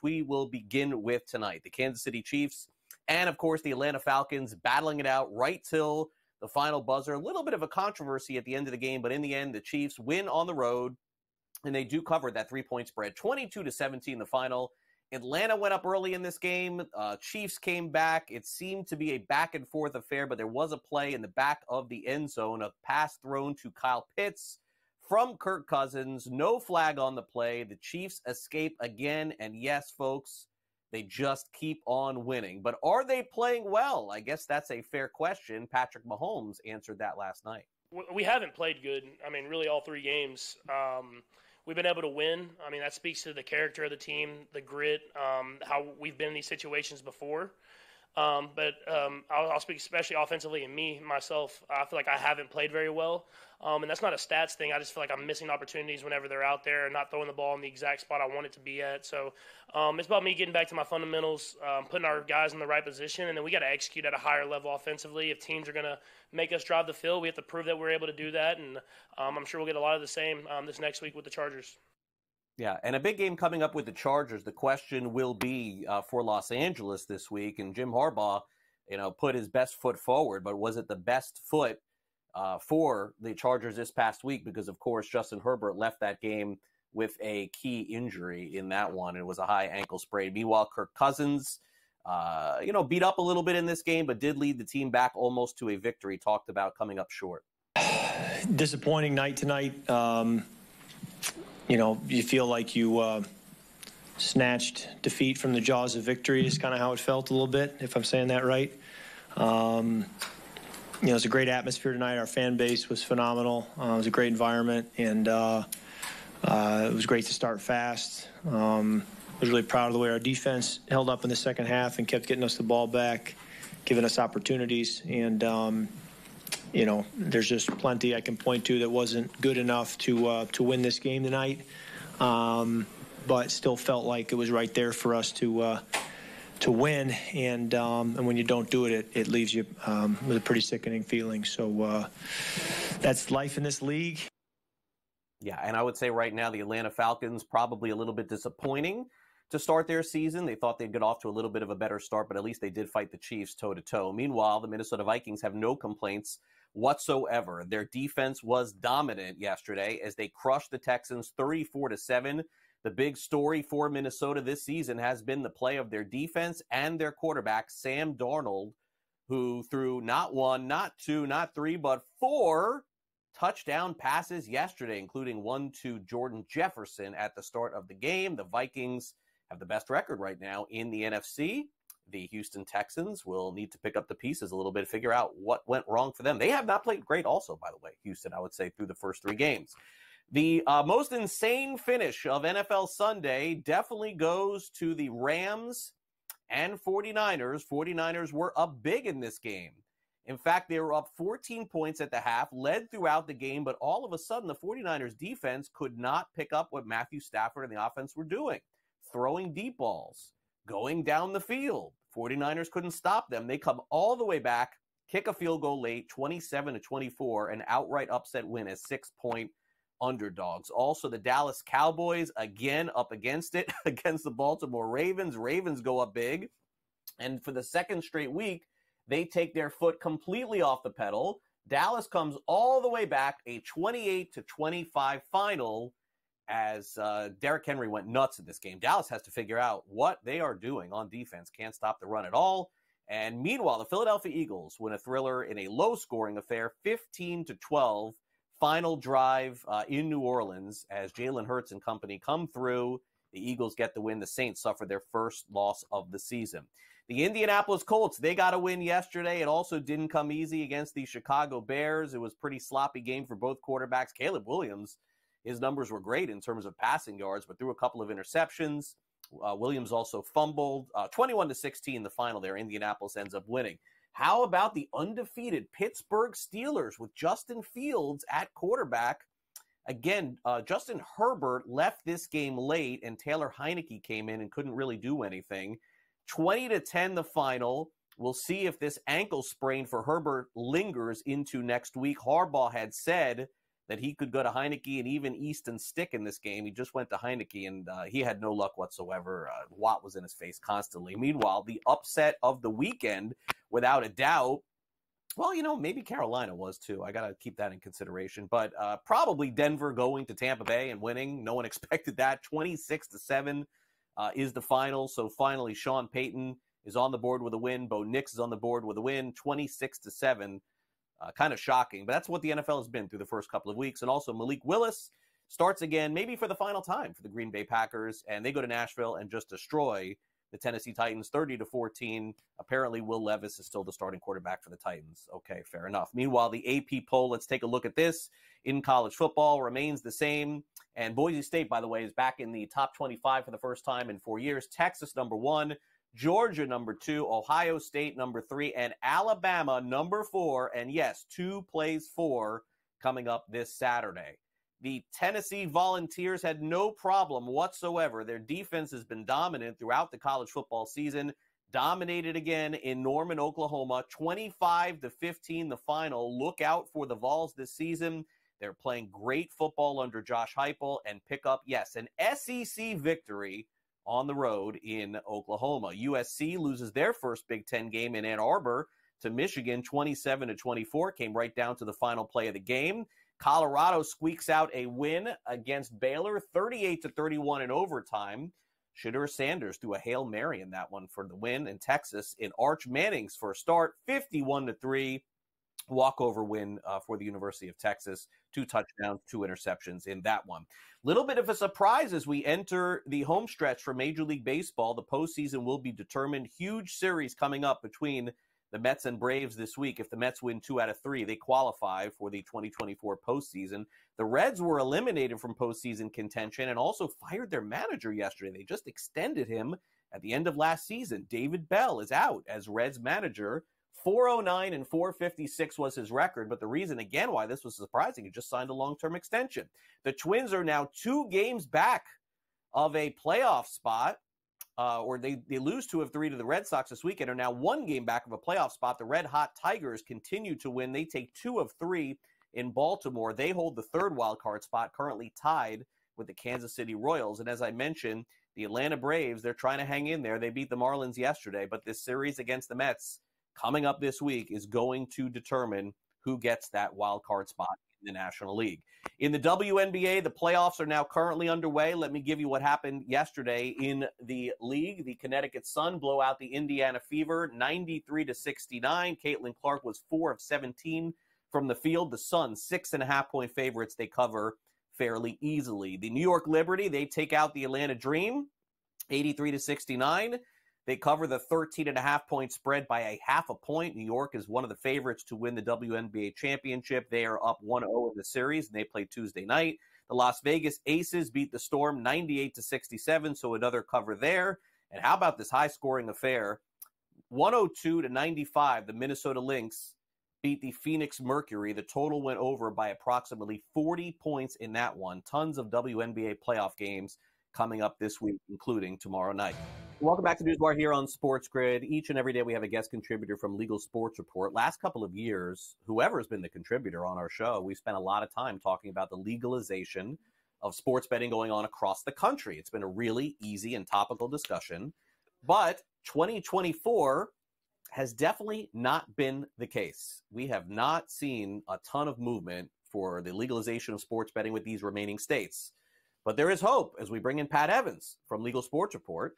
which we will begin with tonight. The Kansas City Chiefs and, of course, the Atlanta Falcons battling it out right till the final buzzer. A little bit of a controversy at the end of the game, but in the end, the Chiefs win on the road, and they do cover that 3-point spread. 22-17 the final. Atlanta went up early in this game. Chiefs came back. It seemed to be a back-and-forth affair, but there was a play in the back of the end zone, a pass thrown to Kyle Pitts from Kirk Cousins. No flag on the play. The Chiefs escape again, and yes, folks, they just keep on winning. But are they playing well? I guess that's a fair question. Patrick Mahomes answered that last night. We haven't played good. I mean, really all three games. We've been able to win. I mean, that speaks to the character of the team, the grit, how we've been in these situations before. But I'll speak especially offensively, and myself, I feel like I haven't played very well. And that's not a stats thing. I just feel like I'm missing opportunities whenever they're out there and not throwing the ball in the exact spot I want it to be at. So it's about me getting back to my fundamentals, putting our guys in the right position, and then we got to execute at a higher level offensively. If teams are going to make us drive the field, we have to prove that we're able to do that. And I'm sure we'll get a lot of the same this next week with the Chargers. Yeah, and a big game coming up with the Chargers. The question will be for Los Angeles this week, and Jim Harbaugh, put his best foot forward, but was it the best foot for the Chargers this past week? Because, of course, Justin Herbert left that game with a key injury in that one. It was a high ankle sprain. Meanwhile, Kirk Cousins, beat up a little bit in this game, but did lead the team back almost to a victory. Talked about coming up short. Disappointing night tonight. You feel like you snatched defeat from the jaws of victory is kind of how it felt a little bit, if I'm saying that right. It was a great atmosphere tonight. Our fan base was phenomenal. It was a great environment, and it was great to start fast. I was really proud of the way our defense held up in the second half and kept getting us the ball back, giving us opportunities. And, there's just plenty I can point to that wasn't good enough to win this game tonight, but still felt like it was right there for us to win. And when you don't do it, it leaves you with a pretty sickening feeling. So that's life in this league. Yeah, and I would say right now the Atlanta Falcons probably a little bit disappointing to start their season. They thought they'd get off to a little bit of a better start, but at least they did fight the Chiefs toe-to-toe. Meanwhile, the Minnesota Vikings have no complaints whatsoever. Their defense was dominant yesterday as they crushed the Texans 34-7. The big story for Minnesota this season has been the play of their defense and their quarterback, Sam Darnold, who threw not one, not two, not three, but 4 touchdown passes yesterday, including one to Jordan Jefferson at the start of the game. The Vikings have the best record right now in the NFC. The Houston Texans will need to pick up the pieces a little bit, figure out what went wrong for them. They have not played great also, by the way, Houston, I would say, through the first 3 games. The most insane finish of NFL Sunday definitely goes to the Rams and 49ers. 49ers were up big in this game. In fact, they were up 14 points at the half, led throughout the game, but all of a sudden the 49ers defense could not pick up what Matthew Stafford and the offense were doing. Throwing deep balls, going down the field. 49ers couldn't stop them. They come all the way back, kick a field goal late, 27-24, an outright upset win as 6-point underdogs. Also, the Dallas Cowboys, again, up against it, against the Baltimore Ravens. Ravens go up big. And for the second straight week, they take their foot completely off the pedal. Dallas comes all the way back, a 28-25 final, as Derrick Henry went nuts in this game. Dallas has to figure out what they are doing on defense. Can't stop the run at all. And meanwhile, the Philadelphia Eagles win a thriller in a low-scoring affair, 15-12. Final drive in New Orleans as Jalen Hurts and company come through. The Eagles get the win. The Saints suffer their first loss of the season. The Indianapolis Colts, they got a win yesterday. It also didn't come easy against the Chicago Bears. It was a pretty sloppy game for both quarterbacks. Caleb Williams, his numbers were great in terms of passing yards, but threw a couple of interceptions. Williams also fumbled. 21-16, the final there. Indianapolis ends up winning. How about the undefeated Pittsburgh Steelers with Justin Fields at quarterback? Again, Justin Herbert left this game late, and Taylor Heineke came in and couldn't really do anything. 20-10 the final. We'll see if this ankle sprain for Herbert lingers into next week. Harbaugh had said that he could go to Heineke and even Easton Stick in this game. He just went to Heineke, and he had no luck whatsoever. Watt was in his face constantly. Meanwhile, the upset of the weekend, without a doubt, well, maybe Carolina was too. I got to keep that in consideration. But probably Denver going to Tampa Bay and winning. No one expected that. 26-7 is the final. So finally, Sean Payton is on the board with a win. Bo Nix is on the board with a win. 26-7. Kind of shocking. But that's what the NFL has been through the first couple of weeks. And also Malik Willis starts again, maybe for the final time for the Green Bay Packers. And they go to Nashville and just destroy the Tennessee Titans 30-14. Apparently, Will Levis is still the starting quarterback for the Titans. Okay, fair enough. Meanwhile, the AP poll, let's take a look at this. In college football, remains the same. And Boise State, by the way, is back in the top 25 for the first time in 4 years. Texas, number 1. Georgia, number 2. Ohio State, number 3. And Alabama, number 4. And yes, 2 plays 4 coming up this Saturday. The Tennessee Volunteers had no problem whatsoever. Their defense has been dominant throughout the college football season. Dominated again in Norman, Oklahoma. 25-15 the final. Look out for the Vols this season. They're playing great football under Josh Heupel and pick up, yes, an SEC victory on the road in Oklahoma. USC loses their first Big Ten game in Ann Arbor to Michigan 27-24. Came right down to the final play of the game. Colorado squeaks out a win against Baylor, 38-31 in overtime. Shadur Sanders threw a Hail Mary in that one for the win. In Texas, in Arch Manning's first start, 51-3 walkover win for the University of Texas. 2 touchdowns, 2 interceptions in that one. Little bit of a surprise as we enter the home stretch for Major League Baseball. The postseason will be determined. Huge series coming up between the Mets and Braves this week. If the Mets win 2 out of 3, they qualify for the 2024 postseason. The Reds were eliminated from postseason contention and also fired their manager yesterday. They just extended him at the end of last season. David Bell is out as Reds manager. 409 and 456 was his record, but the reason, again, why this was surprising, he just signed a long-term extension. The Twins are now 2 games back of a playoff spot. Or they lose 2 of 3 to the Red Sox this weekend, are now 1 game back of a playoff spot. The Red Hot Tigers continue to win. They take 2 of 3 in Baltimore. They hold the 3rd wild card spot, currently tied with the Kansas City Royals. And as I mentioned, the Atlanta Braves, they're trying to hang in there. They beat the Marlins yesterday, but this series against the Mets coming up this week is going to determine who gets that wild card spot in the National League. In the WNBA, the playoffs are now currently underway. Let me give you what happened yesterday in the league. The Connecticut Sun blow out the Indiana Fever 93-69. Caitlin Clark was 4 of 17 from the field. The Sun, 6.5-point favorites. They cover fairly easily. The New York Liberty, they take out the Atlanta Dream 83-69. They cover the 13.5-point spread by a 0.5 point. New York is one of the favorites to win the WNBA championship. They are up 1-0 in the series, and they play Tuesday night. The Las Vegas Aces beat the Storm 98-67, so another cover there. And how about this high-scoring affair? 102-95, the Minnesota Lynx beat the Phoenix Mercury. The total went over by approximately 40 points in that one. Tons of WNBA playoff games coming up this week, including tomorrow night. Welcome back to Newswire here on SportsGrid. Each and every day we have a guest contributor from Legal Sports Report. Last couple of years, whoever's been the contributor on our show, we spent a lot of time talking about the legalization of sports betting going on across the country. It's been a really easy and topical discussion. But 2024 has definitely not been the case. We have not seen a ton of movement for the legalization of sports betting with these remaining states. But there is hope as we bring in Pat Evans from Legal Sports Report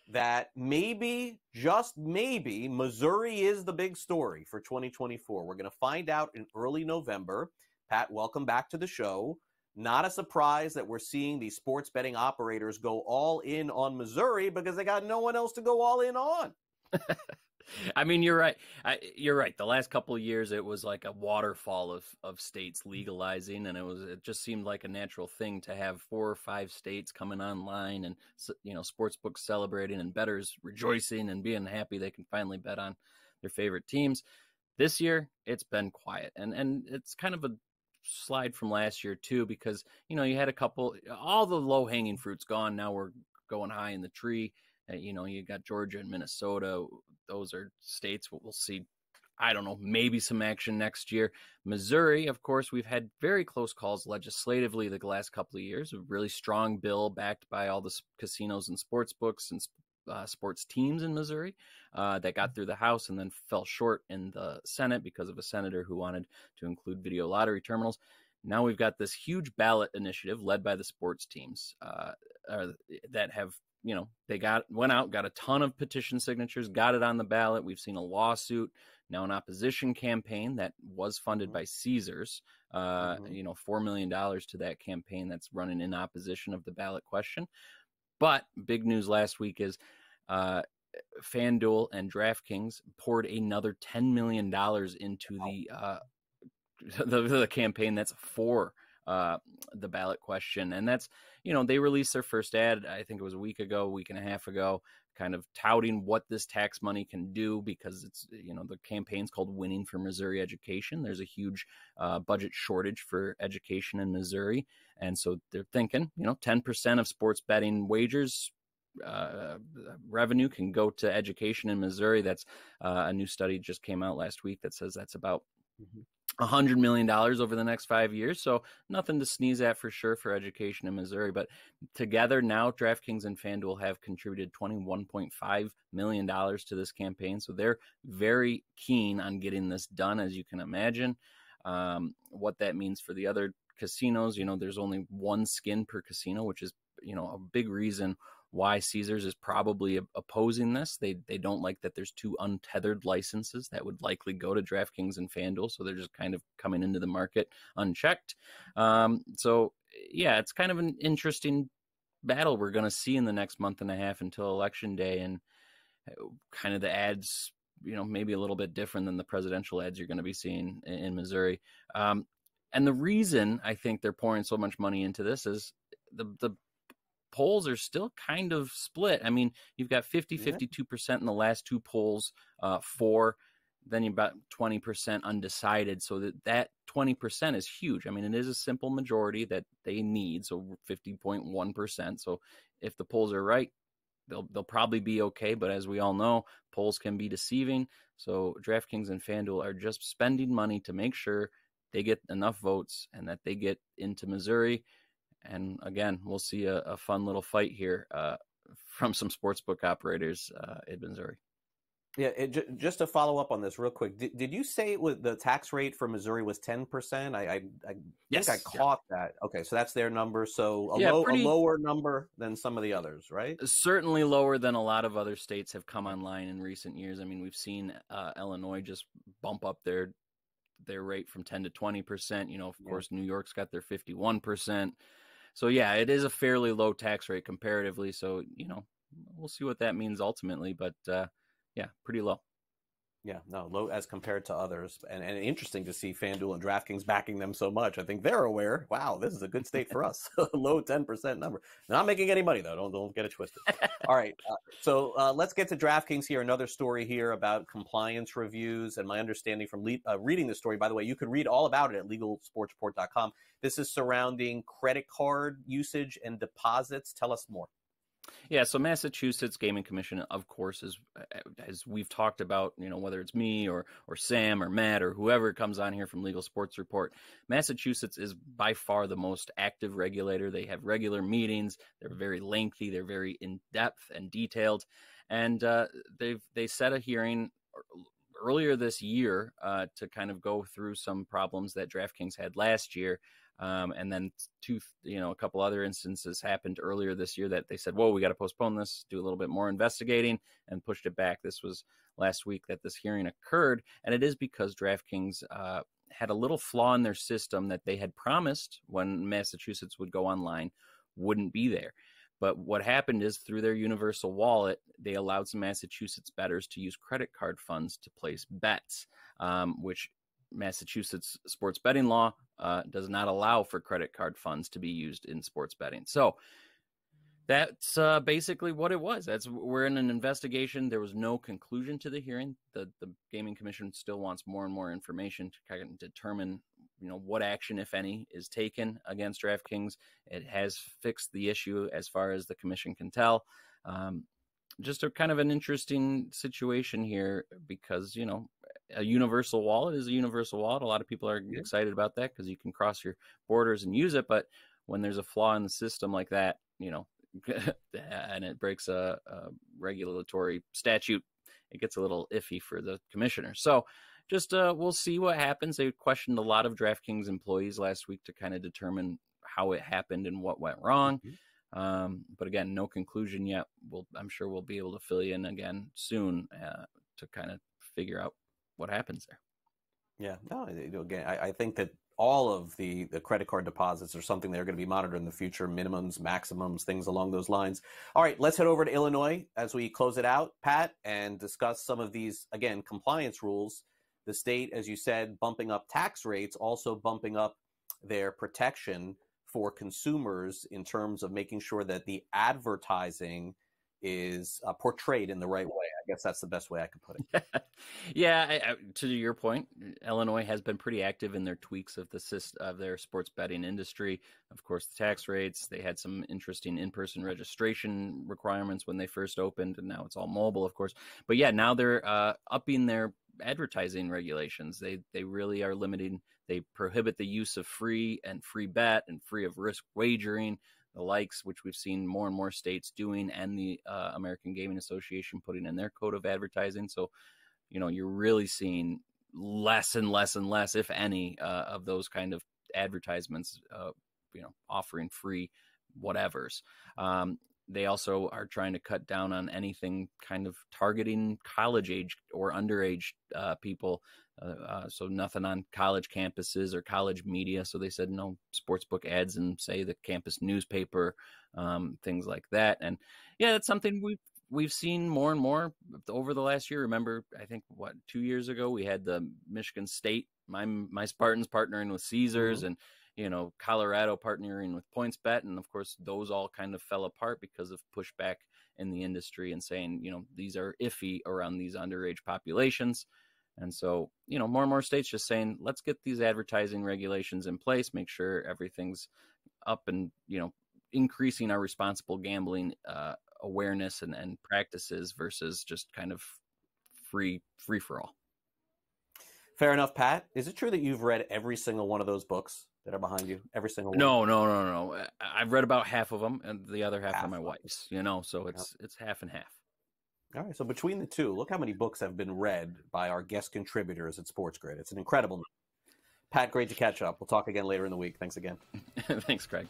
that maybe, just maybe, Missouri is the big story for 2024. We're going to find out in early November. Pat, welcome back to the show. Not a surprise that we're seeing these sports betting operators go all in on Missouri because they got no one else to go all in on. I mean, you're right. You're right. The last couple of years, it was like a waterfall of states legalizing, and it just seemed like a natural thing to have 4 or 5 states coming online, and sports books celebrating and bettors rejoicing and being happy they can finally bet on their favorite teams. This year, it's been quiet, and it's kind of a slide from last year too, because you had a couple, all the low hanging fruit's gone. Now we're going high in the tree. You got Georgia and Minnesota. Those are states we'll see I don't know, maybe some action next year. Missouri, of course, we've had very close calls legislatively the last couple of years. A really strong bill backed by all the casinos and sports books and sports teams in Missouri that got through the House and then fell short in the Senate because of a senator who wanted to include video lottery terminals. Now we've got this huge ballot initiative led by the sports teams that have, they went out, got a ton of petition signatures, got it on the ballot. We've seen a lawsuit, now an opposition campaign that was funded by Caesars, $4 million to that campaign that's running in opposition of the ballot question. But big news last week is FanDuel and DraftKings poured another $10 million into the campaign that's for the ballot question. And that's, they released their first ad, I think it was a week and a half ago, kind of touting what this tax money can do, because it's, the campaign's called Winning for Missouri Education. There's a huge budget shortage for education in Missouri. And so they're thinking, 10% of sports betting wagers revenue can go to education in Missouri. That's a new study just came out last week that says that's about $100 million over the next 5 years. So nothing to sneeze at for sure for education in Missouri. But together now, DraftKings and FanDuel have contributed $21.5 million to this campaign. So they're very keen on getting this done, as you can imagine. What that means for the other casinos, there's only one skin per casino, which is, a big reason why Caesars is probably opposing this. They don't like that there's two untethered licenses that would likely go to DraftKings and FanDuel, so they're just kind of coming into the market unchecked. So yeah, it's kind of an interesting battle we're going to see in the next month and a half until Election Day, and kind of the ads, maybe a little bit different than the presidential ads you're going to be seeing in Missouri. And the reason I think they're pouring so much money into this is the polls are still kind of split. I mean, you've got 52% in the last two polls for, then you've got 20% undecided. So that 20% is huge. I mean, it is a simple majority that they need. So 50.1%. So if the polls are right, they'll probably be okay. But as we all know, polls can be deceiving. So DraftKings and FanDuel are just spending money to make sure they get enough votes and that they get into Missouri. And again, we'll see a fun little fight here from some sportsbook operators in Missouri. Yeah, just to follow up on this real quick, did you say the tax rate for Missouri was 10%? I yes, think I caught that. Okay, so that's their number. So a lower number than some of the others, right? Certainly lower than a lot of other states have come online in recent years. I mean, we've seen Illinois just bump up their rate from 10 to 20%. Of course, New York's got their 51%. So, yeah, it is a fairly low tax rate comparatively. So, we'll see what that means ultimately. But, yeah, pretty low. Yeah, no, low as compared to others. And interesting to see FanDuel and DraftKings backing them so much. I think they're aware, wow, this is a good state for us. Low 10% number. Not making any money, though. Don't get it twisted. All right. So let's get to DraftKings here. Another story here about compliance reviews. And my understanding from reading the story, by the way, you can read all about it at legalsportsreport.com. This is surrounding credit card usage and deposits. Tell us more. Yeah, so Massachusetts Gaming Commission, of course, is, as we've talked about, whether it's me or Sam or Matt or whoever comes on here from Legal Sports Report, Massachusetts is by far the most active regulator. They have regular meetings. They're very lengthy. They're very in-depth and detailed. And they set a hearing earlier this year to kind of go through some problems that DraftKings had last year. And then a couple other instances happened earlier this year that they said, whoa, we got to postpone this, do a little bit more investigating, and pushed it back. This was last week that this hearing occurred. And it is because DraftKings had a little flaw in their system that they had promised when Massachusetts would go online wouldn't be there. But what happened is through their universal wallet, they allowed some Massachusetts bettors to use credit card funds to place bets, which Massachusetts sports betting law does not allow for credit card funds to be used in sports betting. So that's basically what it was. We're in an investigation. There was no conclusion to the hearing. The Gaming Commission still wants more and more information to kind of determine, what action, if any, is taken against DraftKings. It has fixed the issue as far as the commission can tell. Just a kind of an interesting situation here because, a universal wallet is a universal wallet. A lot of people are excited about that because you can cross your borders and use it. But when there's a flaw in the system like that, and it breaks a regulatory statute, it gets a little iffy for the commissioner. So just we'll see what happens. They questioned a lot of DraftKings employees last week to kind of determine how it happened and what went wrong. But again, no conclusion yet. I'm sure we'll be able to fill you in again soon to kind of figure out what happens there. Yeah, no, again, I think that all of the credit card deposits are something they're going to be monitored in the future, minimums, maximums, things along those lines. All right, let's head over to Illinois as we close it out, Pat, and discuss some of these, again, compliance rules. The state, as you said, bumping up tax rates, also bumping up their protection for consumers in terms of making sure that the advertising is portrayed in the right way. I guess that's the best way I could put it. Yeah, to your point, Illinois has been pretty active in their tweaks of their sports betting industry. Of course, the tax rates, they had some interesting in-person registration requirements when they first opened, and now it's all mobile, of course. But yeah, now they're upping their advertising regulations. They really are limiting. They prohibit the use of free and free bet and free of risk wagering, the likes, which we've seen more and more states doing, and the American Gaming Association putting in their code of advertising. So, you're really seeing less and less and less, if any, of those kind of advertisements, offering free whatevers. They also are trying to cut down on anything kind of targeting college age or underage people. So nothing on college campuses or college media. So they said no sportsbook ads in, say, the campus newspaper, things like that. And yeah, that's something we've seen more and more over the last year. Remember, I think 2 years ago we had the Michigan State, my Spartans partnering with Caesars, and Colorado partnering with PointsBet. And of course, those all kind of fell apart because of pushback in the industry and saying, these are iffy around these underage populations. And so, more and more states just saying, let's get these advertising regulations in place, make sure everything's up and, increasing our responsible gambling awareness and practices versus just kind of free for all. Fair enough, Pat. Is it true that you've read every single one of those books that are behind you? Every single one? No. I've read about half of them, and the other half are my wife's, so it's half and half. All right, so between the two, look how many books have been read by our guest contributors at SportsGrid. It's an incredible number. Pat, great to catch up. We'll talk again later in the week. Thanks again. Thanks, Craig.